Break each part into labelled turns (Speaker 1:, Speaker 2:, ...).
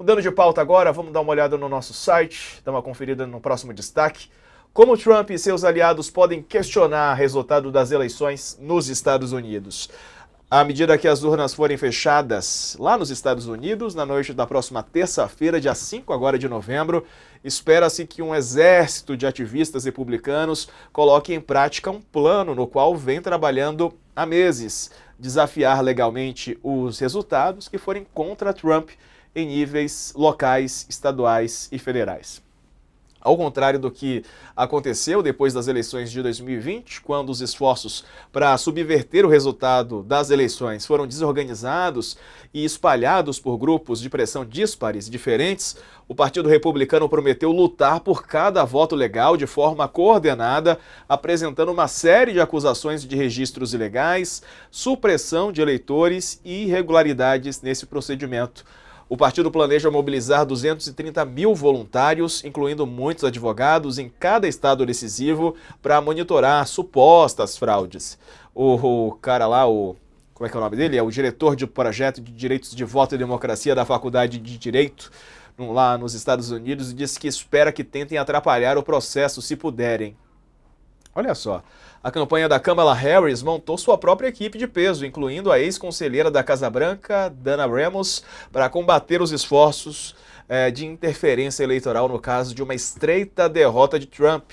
Speaker 1: Mudando de pauta agora, vamos dar uma olhada no nosso site, dar uma conferida no próximo destaque. Como Trump e seus aliados podem questionar o resultado das eleições nos Estados Unidos. À medida que as urnas forem fechadas lá nos Estados Unidos, na noite da próxima terça-feira, dia 5 agora de novembro, espera-se que um exército de ativistas republicanos coloque em prática um plano no qual vem trabalhando há meses, desafiar legalmente os resultados que forem contra Trump em níveis locais, estaduais e federais. Ao contrário do que aconteceu depois das eleições de 2020, quando os esforços para subverter o resultado das eleições foram desorganizados e espalhados por grupos de pressão díspares, diferentes, o Partido Republicano prometeu lutar por cada voto legal de forma coordenada, apresentando uma série de acusações de registros ilegais, supressão de eleitores e irregularidades nesse procedimento. O partido planeja mobilizar 230 mil voluntários, incluindo muitos advogados, em cada estado decisivo para monitorar supostas fraudes. O cara lá, como é que é o nome dele? É o diretor de projeto de direitos de voto e democracia da Faculdade de Direito, lá nos Estados Unidos, disse que espera que tentem atrapalhar o processo se puderem. Olha só, a campanha da Kamala Harris montou sua própria equipe de peso, incluindo a ex-conselheira da Casa Branca, Dana Ramos, para combater os esforços de interferência eleitoral no caso de uma estreita derrota de Trump.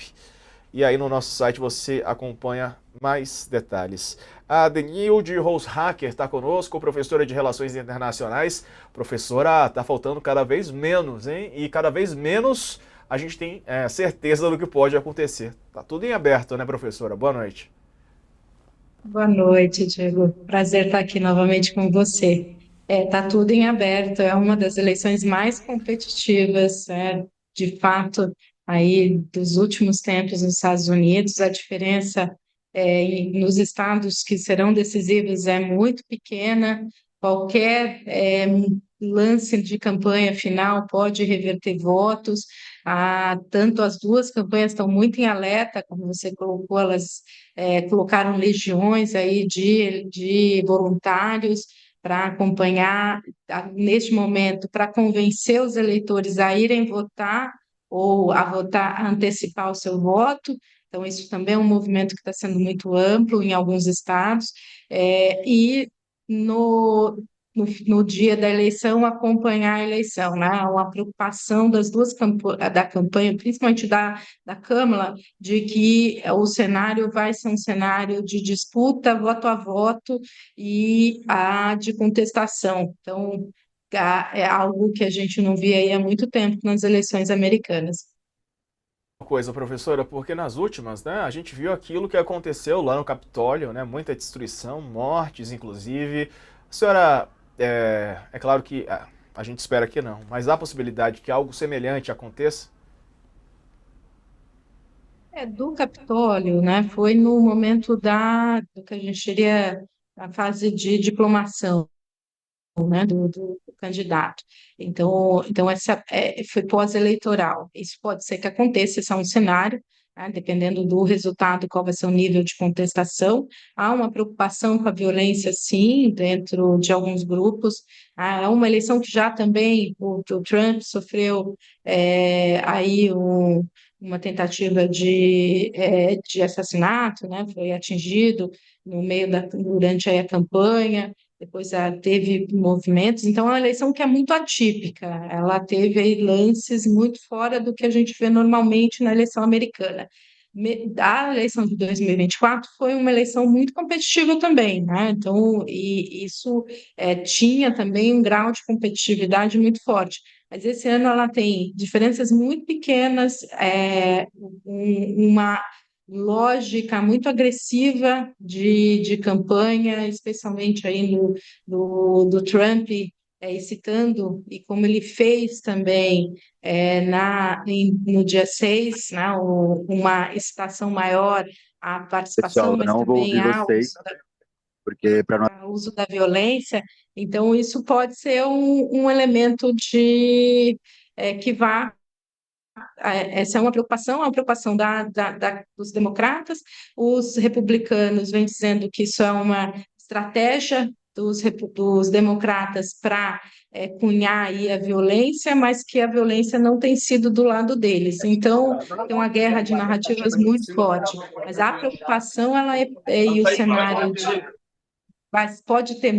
Speaker 1: E aí no nosso site você acompanha mais detalhes. A Denilde Roshacker está conosco, professora de Relações Internacionais. Professora, tá faltando cada vez menos, hein? E cada vez menos a gente tem certeza do que pode acontecer. Tá tudo em aberto, né, professora? Boa noite.
Speaker 2: Boa noite, Diego. Prazer estar aqui novamente com você. Tá tudo em aberto, é uma das eleições mais competitivas, de fato, aí dos últimos tempos nos Estados Unidos. A diferença nos estados que serão decisivos é muito pequena. Qualquer lance de campanha final pode reverter votos. Tanto as duas campanhas estão muito em alerta, como você colocou, elas colocaram legiões aí de voluntários para acompanhar, neste momento, para convencer os eleitores a irem votar ou a votar, a antecipar o seu voto. Então, isso também é um movimento que está sendo muito amplo em alguns estados. E no dia da eleição, acompanhar a eleição, né? Uma preocupação das da campanha, principalmente da Câmara, de que o cenário vai ser um cenário de disputa voto a voto e de contestação. Então, é algo que a gente não via aí há muito tempo nas eleições americanas.
Speaker 1: Uma coisa, professora, porque nas últimas, né, a gente viu aquilo que aconteceu lá no Capitólio, né, muita destruição, mortes, inclusive. A senhora, é claro que a gente espera que não, mas há a possibilidade que algo semelhante aconteça?
Speaker 2: Do Capitólio, né? Foi no momento do que a gente diria a fase de diplomação, né, do candidato. Então essa foi pós-eleitoral. Isso pode ser que aconteça, esse é um cenário, né, dependendo do resultado, qual vai ser o nível de contestação. Há uma preocupação com a violência, sim, dentro de alguns grupos. É uma eleição que já também o Trump sofreu uma tentativa de assassinato, né? Foi atingido durante aí a campanha. Depois teve movimentos, então é uma eleição que é muito atípica. Ela teve aí lances muito fora do que a gente vê normalmente na eleição americana. A eleição de 2024 foi uma eleição muito competitiva também, né? Então, e isso tinha também um grau de competitividade muito forte. Mas esse ano ela tem diferenças muito pequenas, uma lógica muito agressiva de campanha, especialmente aí do Trump, citando, e como ele fez também no dia 6, né, uma excitação maior à participação,
Speaker 3: Pessoal, eu
Speaker 2: mas
Speaker 3: não vou
Speaker 2: também
Speaker 3: ouvir
Speaker 2: ao
Speaker 3: vocês, porque para nós.
Speaker 2: uso da violência. Então, isso pode ser um elemento que vá. Essa é uma preocupação dos democratas. Os republicanos vêm dizendo que isso é uma estratégia dos democratas para cunhar aí a violência, mas que a violência não tem sido do lado deles. Então, tem uma guerra de narrativas muito forte. Mas a preocupação, e o cenário pode ter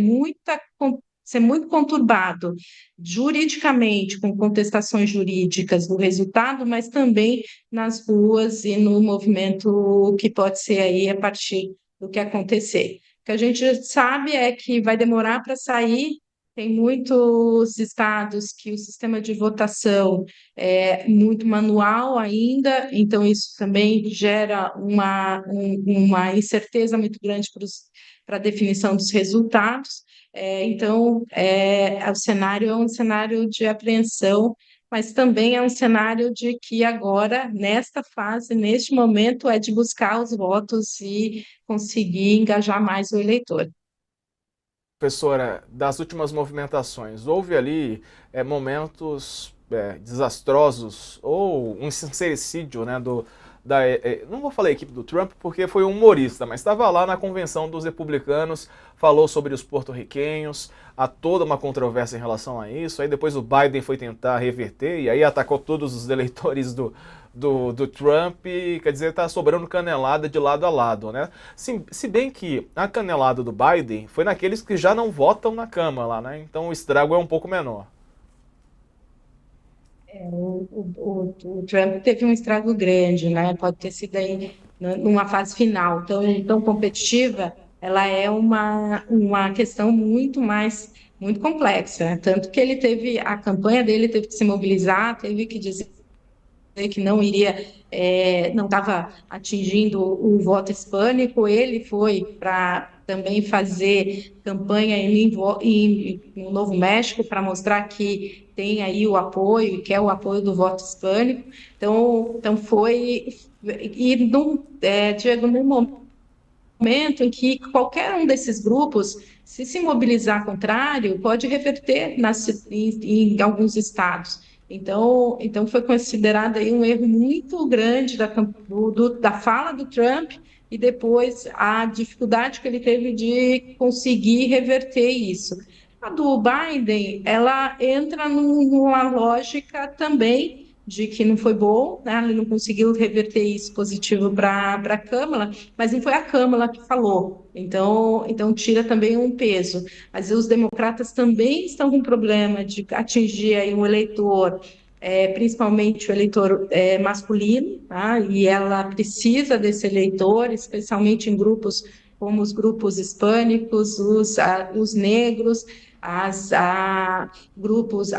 Speaker 2: ser muito conturbado juridicamente, com contestações jurídicas do resultado, mas também nas ruas e no movimento que pode ser aí a partir do que acontecer. O que a gente sabe é que vai demorar para sair. Tem muitos estados que o sistema de votação é muito manual ainda, então isso também gera uma incerteza muito grande para a definição dos resultados. O cenário é um cenário de apreensão, mas também é um cenário de que agora, nesta fase, neste momento, é de buscar os votos e conseguir engajar mais o eleitor.
Speaker 1: Professora, das últimas movimentações, houve ali momentos desastrosos ou um sincericídio, né, não vou falar equipe do Trump porque foi um humorista, mas estava lá na convenção dos republicanos, falou sobre os porto-riquenhos, há toda uma controvérsia em relação a isso, aí depois o Biden foi tentar reverter e aí atacou todos os eleitores do Trump, quer dizer, tá sobrando canelada de lado a lado, né? Se bem que a canelada do Biden foi naqueles que já não votam na Câmara lá, né? Então o estrago é um pouco menor.
Speaker 2: O Trump teve um estrago grande, né? Pode ter sido aí numa fase final tão competitiva, ela é uma questão muito complexa, né? Tanto que a campanha dele teve que se mobilizar, teve que dizer que não iria, não estava atingindo o voto hispânico. Ele foi para também fazer campanha no Novo México para mostrar que tem aí o apoio, que é o apoio do voto hispânico. Então foi, Diego, num momento em que qualquer um desses grupos, se mobilizar contrário, pode reverter em alguns estados. Então foi considerado aí um erro muito grande da fala do Trump e depois a dificuldade que ele teve de conseguir reverter isso. A do Biden, ela entra numa lógica também de que não foi bom, né? Ele não conseguiu reverter isso positivo para a Câmara, mas não foi a Câmara que falou. Então tira também um peso. Mas os democratas também estão com problema de atingir aí um eleitor, principalmente o eleitor masculino, tá? E ela precisa desse eleitor, especialmente em grupos como os grupos hispânicos, os negros, grupos,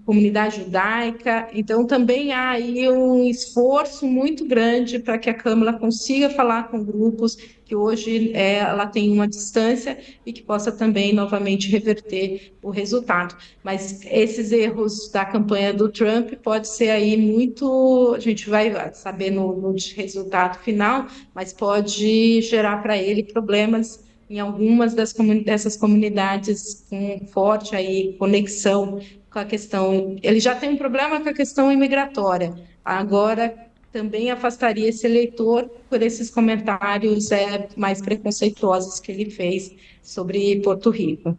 Speaker 2: comunidade judaica. Então, também há aí um esforço muito grande para que a Câmara consiga falar com grupos que hoje ela tem uma distância e que possa também novamente reverter o resultado. Mas esses erros da campanha do Trump pode ser aí muito, a gente vai saber no resultado final, mas pode gerar para ele problemas em algumas dessas comunidades com forte aí conexão com a questão. Ele já tem um problema com a questão imigratória. Agora também afastaria esse eleitor por esses comentários mais preconceituosos que ele fez sobre Porto Rico.